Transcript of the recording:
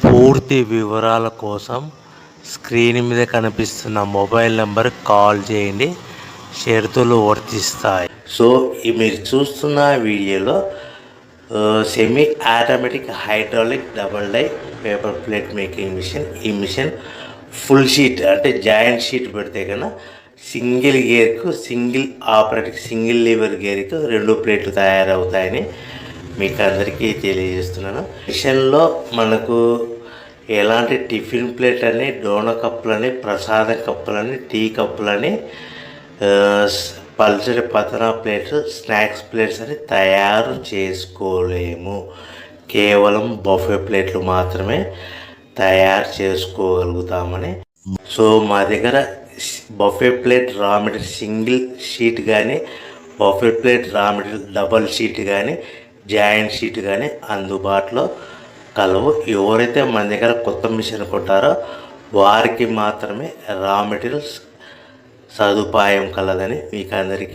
పూర్తి వివరాల కోసం స్క్రీన్ మీద కనిపిస్తున్న మొబైల్ నెంబర్కి కాల్ చేయండి. షరతులు వర్తిస్తాయి. సో మీరు చూస్తున్న వీడియోలో semi automatic hydraulic double die paper plate making machine. ఈ మిషన్ ఫుల్ షీట్ అంటే జాయింట్ షీట్ పెడితే కన్నా సింగిల్ గేర్కు సింగిల్ ఆపరేటింగ్ సింగిల్ లీవర్ గేర్కు 2 ప్లేట్లు తయారవుతాయని మీకు అందరికీ తెలియజేస్తున్నాను. మిషన్లో మనకు ఎలాంటి టిఫిన్ ప్లేట్ అని, డోన కప్పులని, ప్రసాదం కప్పులని, టీ కప్పులని, పల్చడి పతన ప్లేట్స్, స్నాక్స్ ప్లేట్స్ అని తయారు చేసుకోలేము. కేవలం బఫే ప్లేట్లు మాత్రమే తయారు చేసుకోగలుగుతామని. సో మా దగ్గర buffet plate raw material single sheet కానీ, buffet plate raw material double sheet కానీ, జాయింట్ షీట్ కానీ అందుబాటులో కలవు. ఎవరైతే మన దగ్గర కొత్త మిషన్ కొంటారో వారికి మాత్రమే రా మెటీరియల్స్ సదుపాయం కలదని మీకు అందరికీ